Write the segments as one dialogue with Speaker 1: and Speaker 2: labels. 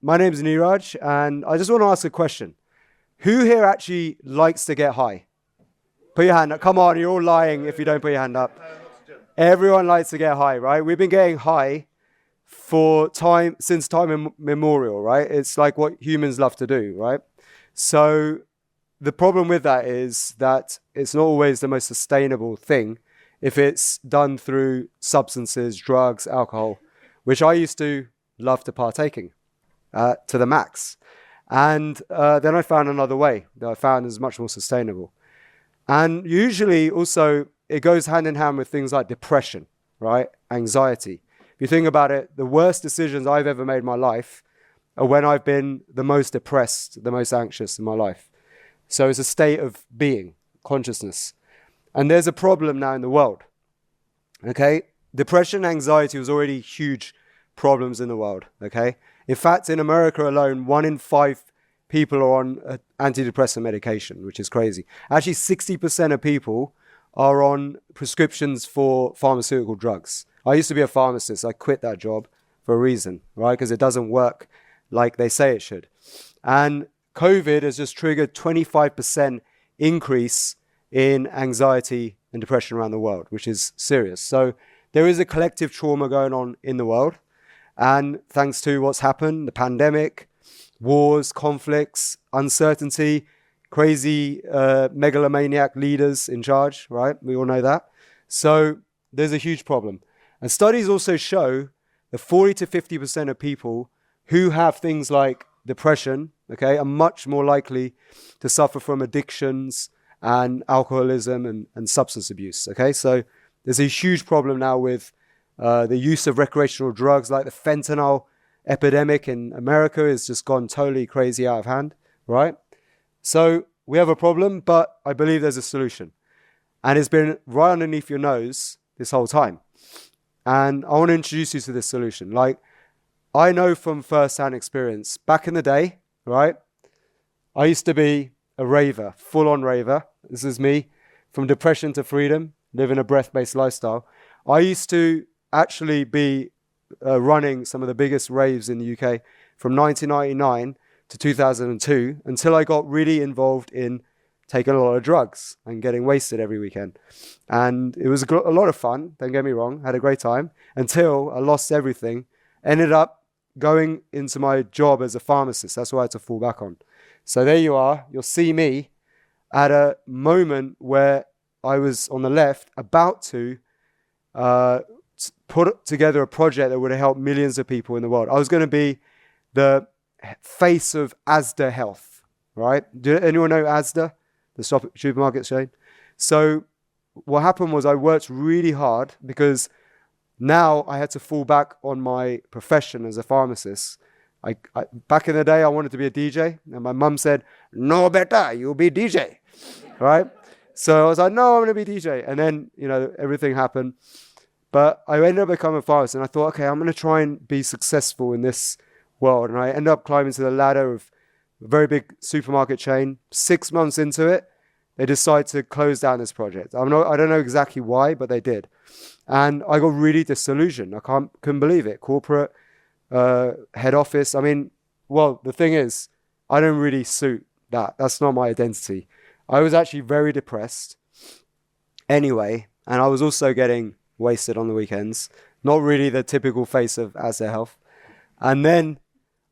Speaker 1: My name's Neeraj, and I just want to ask a question. Who here actually likes to get high? Put your hand up. Come on, you're all lying if you don't put your hand up. Everyone likes to get high, right? We've been getting high for time since time immemorial, right? It's like what humans love to do, right? So the problem with that is that it's not always the most sustainable thing if it's done through substances, drugs, alcohol, which I used to love to partaking to the max. And then I found another way that I found is much more sustainable. And usually also it goes hand in hand with things like depression, right? Anxiety. If you think about it, the worst decisions I've ever made in my life are when I've been the most depressed, the most anxious in my life. So it's a state of being, consciousness. And there's a problem now in the world. Okay? Depression, anxiety was already huge problems in the world. Okay? In fact, in America alone, 1 in 5 people are on antidepressant medication, which is crazy. Actually, 60% of people are on prescriptions for pharmaceutical drugs. I used to be a pharmacist. I quit that job for a reason, right? Because it doesn't work like they say it should. And COVID has just triggered 25% increase in anxiety and depression around the world, which is serious. So there is a collective trauma going on in the world. And thanks to what's happened, the pandemic, wars, conflicts, uncertainty, crazy megalomaniac leaders in charge, right? We all know that. So there's a huge problem. And studies also show that 40 to 50% of people who have things like depression, okay, are much more likely to suffer from addictions and alcoholism and substance abuse, okay? So there's a huge problem now with the use of recreational drugs, like the fentanyl epidemic in America has just gone totally crazy out of hand, right? So we have a problem, but I believe there's a solution. And it's been right underneath your nose this whole time. And I want to introduce you to this solution. Like, I know from first-hand experience, back in the day, right, I used to be a raver, full-on raver. This is me, from depression to freedom, living a breath-based lifestyle. I used to actually be running some of the biggest raves in the UK from 1999 to 2002 until I got really involved in taking a lot of drugs and getting wasted every weekend. And it was a lot of fun, don't get me wrong, had a great time, until I lost everything, ended up going into my job as a pharmacist. That's what I had to fall back on. So there you are, you'll see me at a moment where I was on the left about to put together a project that would have helped millions of people in the world. I was going to be the face of Asda Health, right? Do anyone know Asda, the supermarket chain? So what happened was I worked really hard because now I had to fall back on my profession as a pharmacist. Back in the day, I wanted to be a DJ, and my mum said, "No, better, you'll be DJ," right? So I was like, "No, I'm going to be DJ," and then everything happened. But I ended up becoming a pharmacist, and I thought, okay, I'm going to try and be successful in this world. And I ended up climbing to the ladder of a very big supermarket chain. 6 months into it, they decided to close down this project. I don't know exactly why, but they did. And I got really disillusioned. I couldn't believe it. Corporate, head office. I mean, well, the thing is, I don't really suit that. That's not my identity. I was actually very depressed anyway, and I was also getting wasted on the weekends. Not really the typical face of Asda Health. And then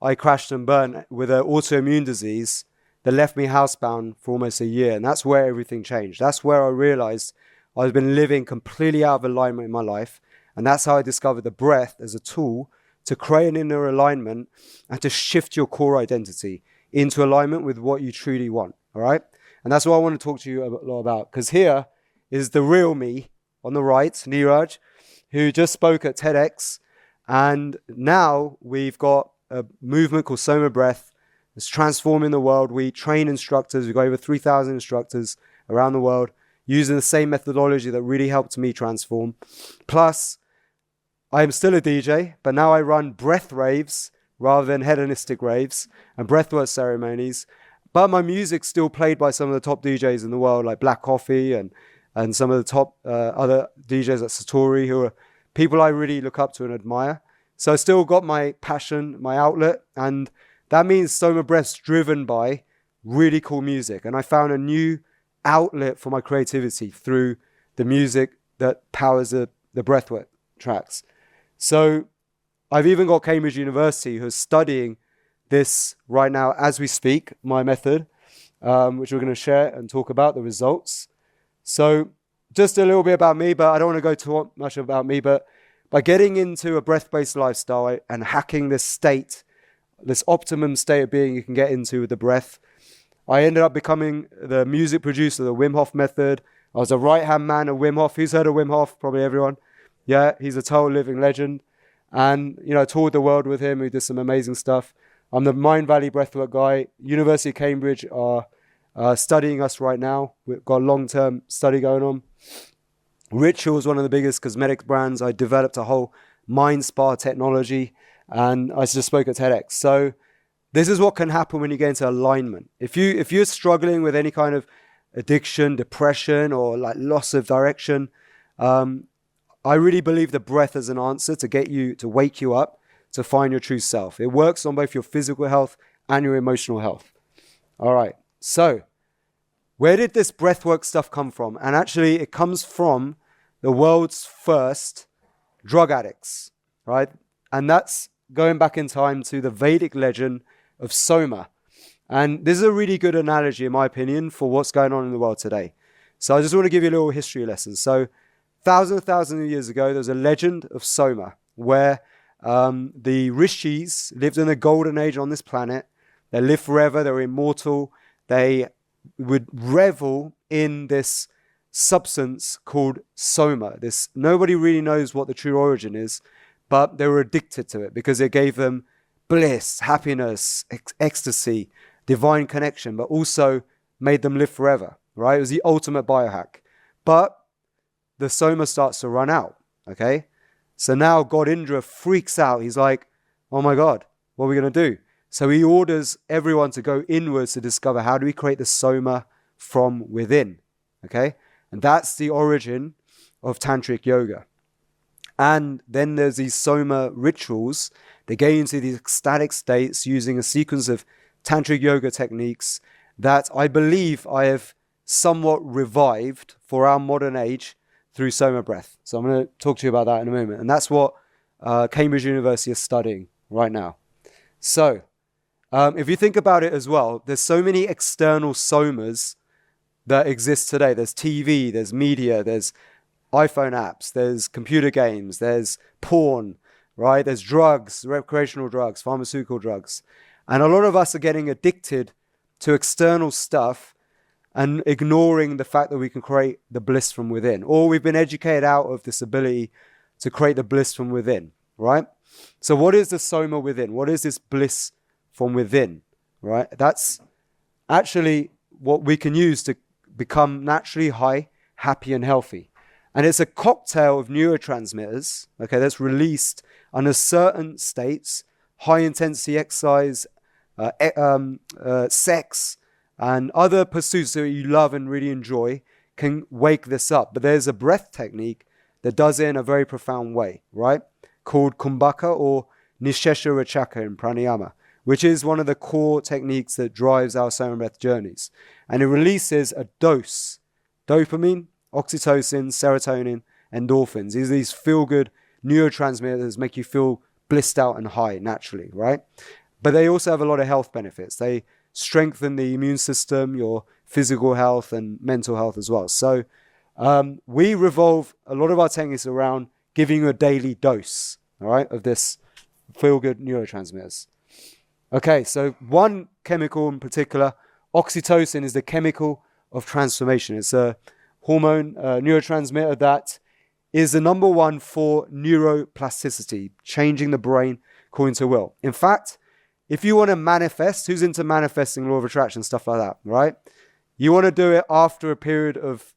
Speaker 1: I crashed and burned with an autoimmune disease that left me housebound for almost a year. And that's where everything changed. That's where I realized I've been living completely out of alignment in my life. And that's how I discovered the breath as a tool to create an inner alignment and to shift your core identity into alignment with what you truly want. All right? And that's what I want to talk to you a lot about. Because here is the real me on the right, Neeraj, who just spoke at TEDx. And now we've got a movement called SOMA Breath. It's transforming the world. We train instructors. We've got over 3,000 instructors around the world using the same methodology that really helped me transform. Plus, I'm still a DJ, but now I run breath raves rather than hedonistic raves and breathwork ceremonies. But my music's still played by some of the top DJs in the world, like Black Coffee and some of the top other DJs like Satori, who are people I really look up to and admire. So I still got my passion, my outlet, and that means Soma Breath's driven by really cool music. And I found a new outlet for my creativity through the music that powers the breathwork tracks. So I've even got Cambridge University who's studying this right now as we speak, my method, which we're going to share and talk about the results. So just a little bit about me, but I don't want to go too much about me, but by getting into a breath-based lifestyle and hacking this state, this optimum state of being you can get into with the breath, I ended up becoming the music producer, the Wim Hof method. I was a right-hand man of Wim Hof. Who's heard of Wim Hof? Probably everyone. Yeah, he's a total living legend. And, I toured the world with him. We did some amazing stuff. I'm the Mind Valley breathwork guy. University of Cambridge are studying us right now. We've got a long-term study going on. Ritual is one of the biggest cosmetic brands. I developed a whole mind spa technology, and I just spoke at TEDx. So this is what can happen when you get into alignment. If you're struggling with any kind of addiction, depression, or like loss of direction, I really believe the breath is an answer to wake you up, to find your true self. It works on both your physical health and your emotional health. All right. So where did this breathwork stuff come from? And actually it comes from the world's first drug addicts, right? And that's going back in time to the Vedic legend of Soma. And this is a really good analogy, in my opinion, for what's going on in the world today. So I just want to give you a little history lesson. So thousands of years ago, there was a legend of Soma where the rishis lived in a golden age on this planet. They lived forever. They were immortal. They would revel in this substance called Soma. Nobody really knows what the true origin is, but they were addicted to it because it gave them bliss, happiness, ecstasy, divine connection, but also made them live forever, right? It was the ultimate biohack. But the Soma starts to run out, okay? So now God Indra freaks out. He's like, oh my God, what are we going to do? So he orders everyone to go inwards to discover how do we create the Soma from within, okay? And that's the origin of Tantric yoga. And then there's these Soma rituals. They get into these ecstatic states using a sequence of Tantric yoga techniques that I believe I have somewhat revived for our modern age through Soma breath. So I'm going to talk to you about that in a moment. And that's what Cambridge University is studying right now. So if you think about it as well, there's so many external Somas that exist today. There's TV, there's media, there's iPhone apps, there's computer games, there's porn, right? There's drugs, recreational drugs, pharmaceutical drugs. And a lot of us are getting addicted to external stuff and ignoring the fact that we can create the bliss from within. Or we've been educated out of this ability to create the bliss from within, right? So what is the Soma within? What is this bliss from within, right? That's actually what we can use to become naturally high, happy, and healthy. And it's a cocktail of neurotransmitters, okay, that's released under certain states, high intensity exercise, sex, and other pursuits that you love and really enjoy can wake this up. But there's a breath technique that does it in a very profound way, right? Called Kumbhaka or Nishesha Rachaka in pranayama, which is one of the core techniques that drives our Soma breath journeys. And it releases a dose, dopamine, oxytocin, serotonin, endorphins. These feel-good neurotransmitters make you feel blissed out and high naturally, right? But they also have a lot of health benefits. They strengthen the immune system, your physical health and mental health as well. So we revolve a lot of our techniques around giving you a daily dose, all right, of this feel-good neurotransmitters. Okay, so one chemical in particular, oxytocin, is the chemical of transformation. It's a hormone, neurotransmitter that is the number one for neuroplasticity, changing the brain according to will. In fact, if you want to manifest, who's into manifesting, law of attraction, stuff like that, right? You want to do it after a period of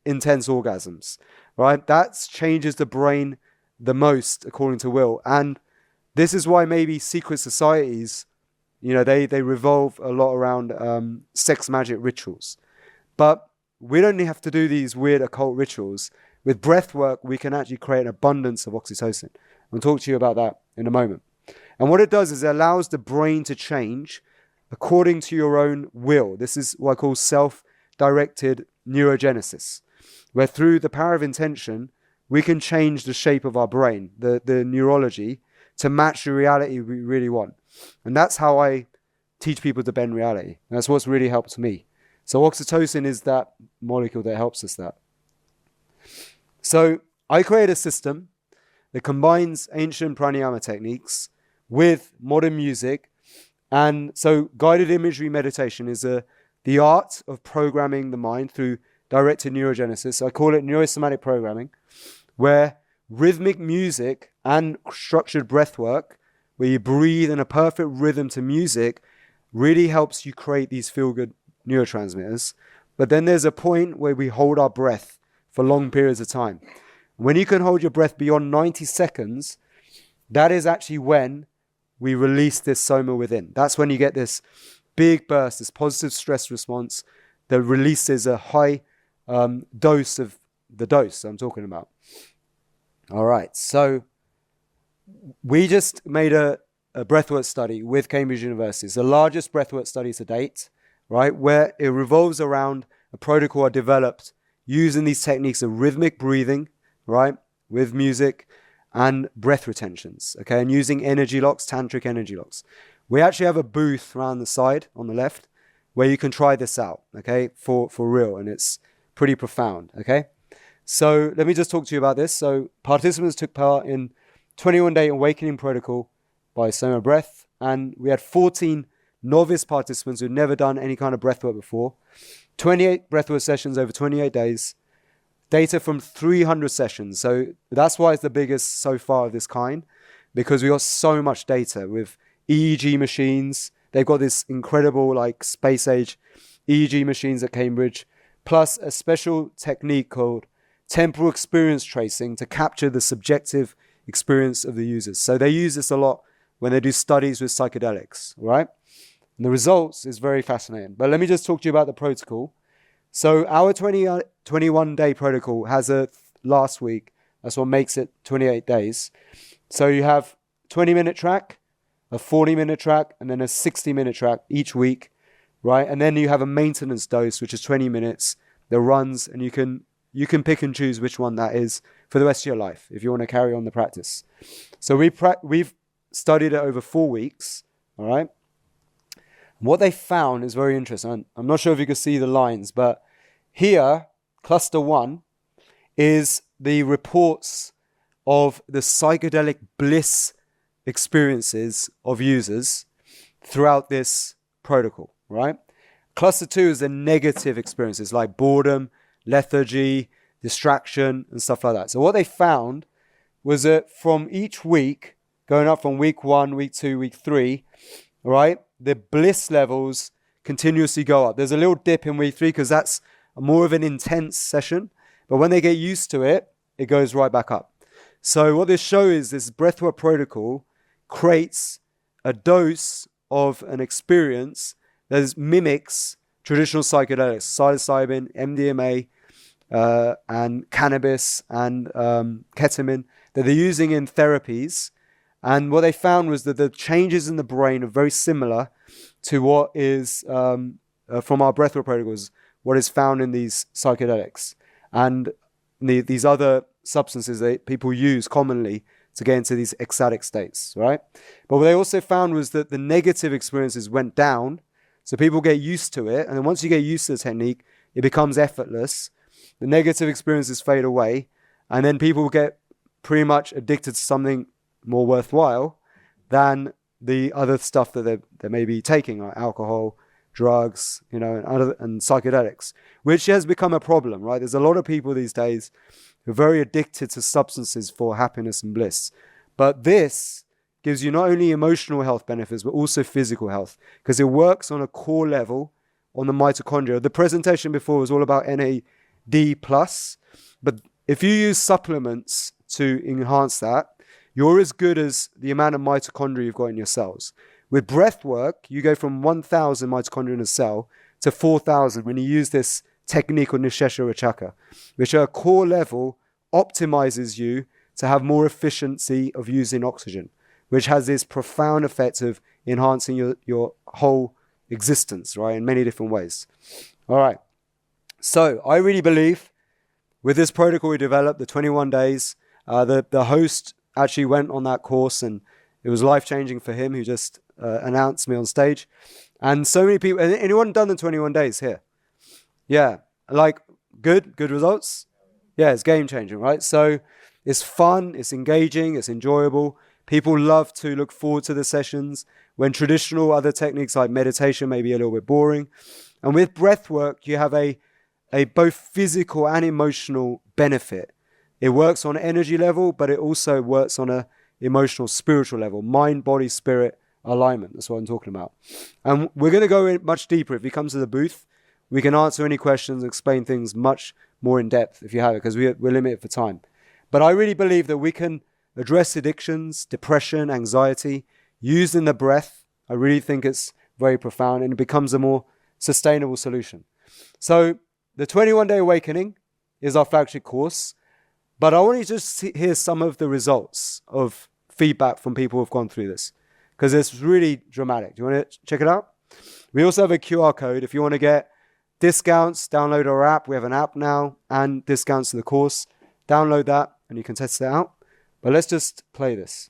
Speaker 1: intense orgasms, right? That changes the brain the most according to will. And this is why maybe secret societies, they revolve a lot around sex magic rituals. But we don't have to do these weird occult rituals. With breath work, we can actually create an abundance of oxytocin. I'll talk to you about that in a moment. And what it does is it allows the brain to change according to your own will. This is what I call self-directed neurogenesis, where through the power of intention, we can change the shape of our brain, the neurology, to match the reality we really want. And that's how I teach people to bend reality. And that's what's really helped me. So oxytocin is that molecule that helps us that. So I create a system that combines ancient pranayama techniques with modern music. And so guided imagery meditation is the art of programming the mind through directed neurogenesis. So I call it neurosomatic programming, where rhythmic music and structured breath work, where you breathe in a perfect rhythm to music, really helps you create these feel-good neurotransmitters. But then there's a point where we hold our breath for long periods of time. When you can hold your breath beyond 90 seconds, that is actually when we release this SOMA within. That's when you get this big burst, this positive stress response that releases a high dose of the dose I'm talking about. All right, so we just made a breathwork study with Cambridge University. It's the largest breathwork study to date, right, where it revolves around a protocol I developed using these techniques of rhythmic breathing, right, with music and breath retentions, okay, and using energy locks, tantric energy locks. We actually have a booth around the side on the left where you can try this out, okay, for real, and it's pretty profound, okay? So let me just talk to you about this. So participants took part in 21-day awakening protocol by SOMA breath, and we had 14 novice participants who'd never done any kind of breathwork before, 28 breathwork sessions over 28 days, data from 300 sessions. So that's why it's the biggest so far of this kind, because we got so much data with EEG machines. They've got this incredible like space age EEG machines at Cambridge, plus a special technique called temporal experience tracing to capture the subjective experience of the users. So they use this a lot when they do studies with psychedelics, right? And the results is very fascinating. But let me just talk to you about the protocol. So our 21-day protocol has a last week. That's what makes it 28 days. So you have 20-minute track, a 40-minute track, and then a 60-minute track each week, right? And then you have a maintenance dose, which is 20 minutes that runs, and you can pick and choose which one that is for the rest of your life if you want to carry on the practice. So we've studied it over 4 weeks, all right? What they found is very interesting. I'm not sure if you can see the lines, but here, cluster 1 is the reports of the psychedelic bliss experiences of users throughout this protocol, right? Cluster 2 is the negative experiences like boredom, lethargy, distraction, and stuff like that. So what they found was that from each week, going up from week 1, week 2, week 3, right, the bliss levels continuously go up. There's a little dip in week 3 because that's more of an intense session. But when they get used to it, it goes right back up. So what this shows is this breathwork protocol creates a dose of an experience that mimics traditional psychedelics, psilocybin, MDMA, and cannabis and ketamine that they're using in therapies. And what they found was that the changes in the brain are very similar to what is from our breathwork protocols, what is found in these psychedelics and these other substances that people use commonly to get into these ecstatic states, right? But what they also found was that the negative experiences went down. So people get used to it. And then once you get used to the technique, it becomes effortless. The negative experiences fade away. And then people get pretty much addicted to something more worthwhile than the other stuff that they may be taking, like alcohol, drugs, and psychedelics, which has become a problem, right? There's a lot of people these days who are very addicted to substances for happiness and bliss. But this gives you not only emotional health benefits, but also physical health, because it works on a core level on the mitochondria. The presentation before was all about NAD+, but if you use supplements to enhance that, you're as good as the amount of mitochondria you've got in your cells. With breath work, you go from 1,000 mitochondria in a cell to 4,000 when you use this technique called Nishesha Chakra, which at a core level optimizes you to have more efficiency of using oxygen, which has this profound effect of enhancing your whole existence, right, in many different ways. All right. So I really believe with this protocol we developed, the 21 days, the host actually went on that course and it was life-changing for him, who just announced me on stage. And so many people, anyone done the 21 days here? Yeah. Like, good results? Yeah, it's game-changing, right? So it's fun, it's engaging, it's enjoyable. People love to look forward to the sessions when traditional other techniques like meditation may be a little bit boring. And with breath work, you have a both physical and emotional benefit. It works on energy level, but it also works on a emotional, spiritual level, mind, body, spirit alignment. That's what I'm talking about. And we're going to go in much deeper. If you come to the booth, we can answer any questions, explain things much more in depth if you have it, because we're limited for time. But I really believe that we can address addictions, depression, anxiety, using the breath. I really think it's very profound and it becomes a more sustainable solution. So the 21-Day Awakening is our flagship course, but I want you to just hear some of the results of feedback from people who've gone through this, because it's really dramatic. Do you want to check it out? We also have a QR code. If you want to get discounts, download our app. We have an app now and discounts to the course. Download that and you can test it out. But let's just play this.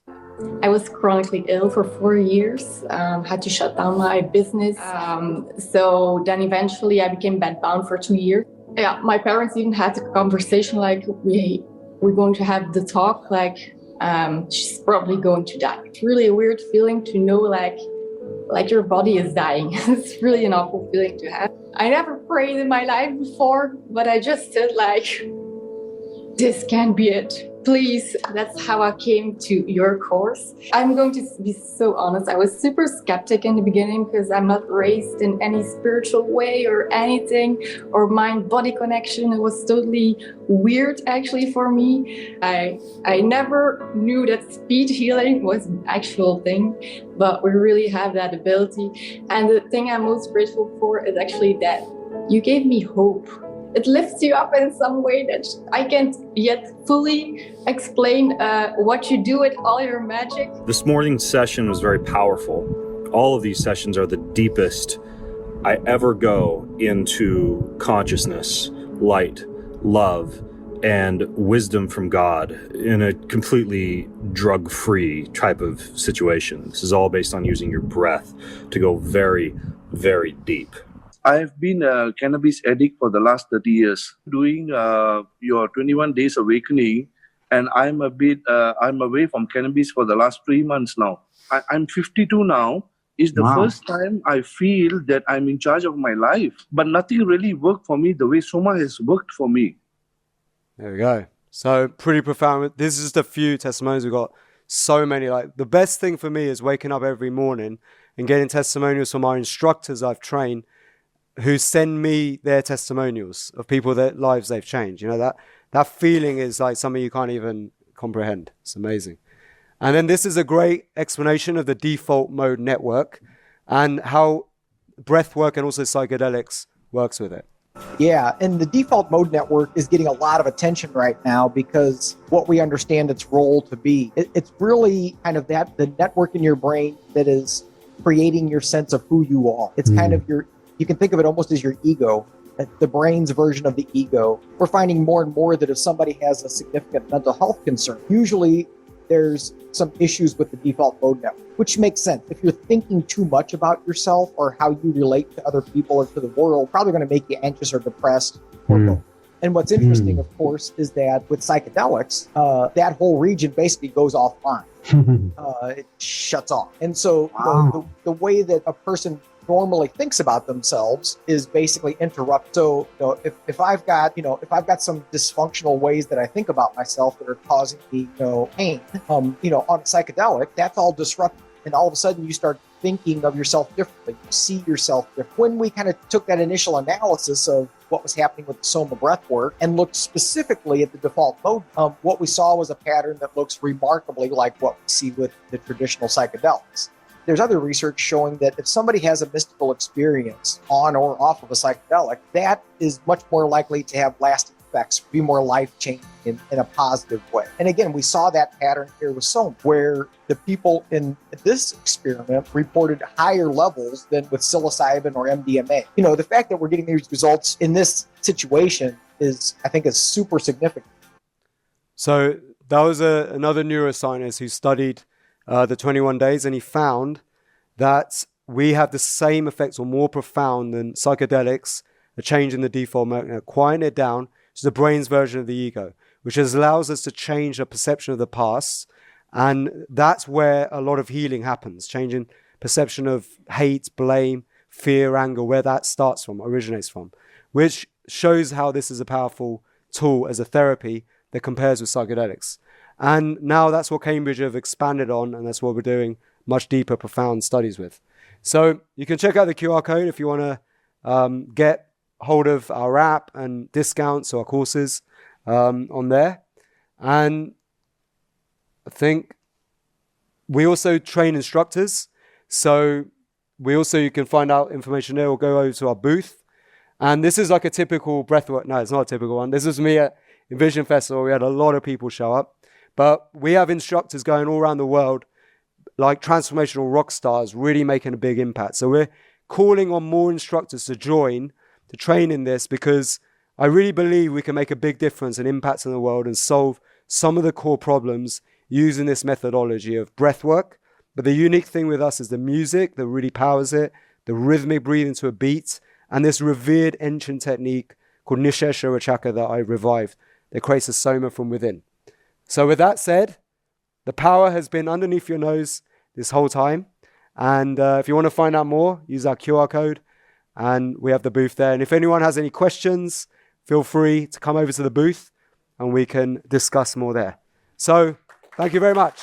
Speaker 2: I was chronically ill for 4 years, had to shut down my business. So then eventually I became bedbound for 2 years. Yeah, my parents even had a conversation like, we're going to have the talk, like she's probably going to die. It's really a weird feeling to know like your body is dying. It's really an awful feeling to have. I never prayed in my life before, but I just said like, this can't be it. Please, that's how I came to your course. I'm going to be so honest. I was super skeptic in the beginning because I'm not raised in any spiritual way or anything, or mind-body connection. It was totally weird actually for me. I never knew that speed healing was an actual thing, but we really have that ability. And the thing I'm most grateful for is actually that you gave me hope. It lifts you up in some way that I can't yet fully explain what you do with all your magic.
Speaker 3: This morning's session was very powerful. All of these sessions are the deepest I ever go into consciousness, light, love, and wisdom from God in a completely drug-free type of situation. This is all based on using your breath to go very, very deep.
Speaker 4: I've been a cannabis addict for the last 30 years, doing your 21 Days Awakening, and I'm away from cannabis for the last 3 months now. I'm 52 now. It's the first time I feel that I'm in charge of my life, but nothing really worked for me the way SOMA has worked for me.
Speaker 1: There we go. So pretty profound. This is just a few testimonials. We've got so many. Like, the best thing for me is waking up every morning and getting testimonials from our instructors I've trained, who send me their testimonials of people that lives they've changed. You know, that feeling is like something you can't even comprehend. It's amazing. And then this is a great explanation of the default mode network and how breath work and also psychedelics works with it.
Speaker 5: Yeah, and the default mode network is getting a lot of attention right now because what we understand its role to be. It's really kind of the network in your brain that is creating your sense of who you are. It's kind of you can think of it almost as your ego, the brain's version of the ego. We're finding more and more that if somebody has a significant mental health concern, usually there's some issues with the default mode network, which makes sense. If you're thinking too much about yourself or how you relate to other people or to the world, probably going to make you anxious or depressed or both. And what's interesting, of course, is that with psychedelics, that whole region basically goes offline. It shuts off. And so the way that a person normally thinks about themselves is basically interrupt. So if I've got some dysfunctional ways that I think about myself that are causing me pain, on psychedelic, that's all disrupted. And all of a sudden you start thinking of yourself differently. You see yourself differently. When we kind of took that initial analysis of what was happening with the SOMA breath work and looked specifically at the default mode, what we saw was a pattern that looks remarkably like what we see with the traditional psychedelics. There's other research showing that if somebody has a mystical experience on or off of a psychedelic, that is much more likely to have lasting effects be more life-changing in a positive way. And again, we saw that pattern here with SOMA, where the people in this experiment reported higher levels than with psilocybin or MDMA. You know, the fact that we're getting these results in this situation I think is super significant.
Speaker 1: So that was another neuroscientist who studied the 21 days, and he found that we have the same effects or more profound than psychedelics, a change in the default mode, quieting it down to the brain's version of the ego, which allows us to change the perception of the past. And that's where a lot of healing happens, changing perception of hate, blame, fear, anger, where that starts from, originates from, which shows how this is a powerful tool as a therapy that compares with psychedelics. And now that's what Cambridge have expanded on, and that's what we're doing much deeper, profound studies with. So you can check out the QR code if you want to get hold of our app and discounts or our courses on there. And I think we also train instructors. So you can find out information there or go over to our booth. And this is like a typical breathwork. No, it's not a typical one. This is me at Envision Festival. We had a lot of people show up. But we have instructors going all around the world, like transformational rock stars, really making a big impact. So we're calling on more instructors to join, to train in this, because I really believe we can make a big difference and impact in the world and solve some of the core problems using this methodology of breath work. But the unique thing with us is the music that really powers it, the rhythmic breathing to a beat, and this revered ancient technique called Nishesha Rachaka that I revived that creates a SOMA from within. So with that said, the power has been underneath your nose this whole time. And if you want to find out more, use our QR code and we have the booth there. And if anyone has any questions, feel free to come over to the booth and we can discuss more there. So thank you very much.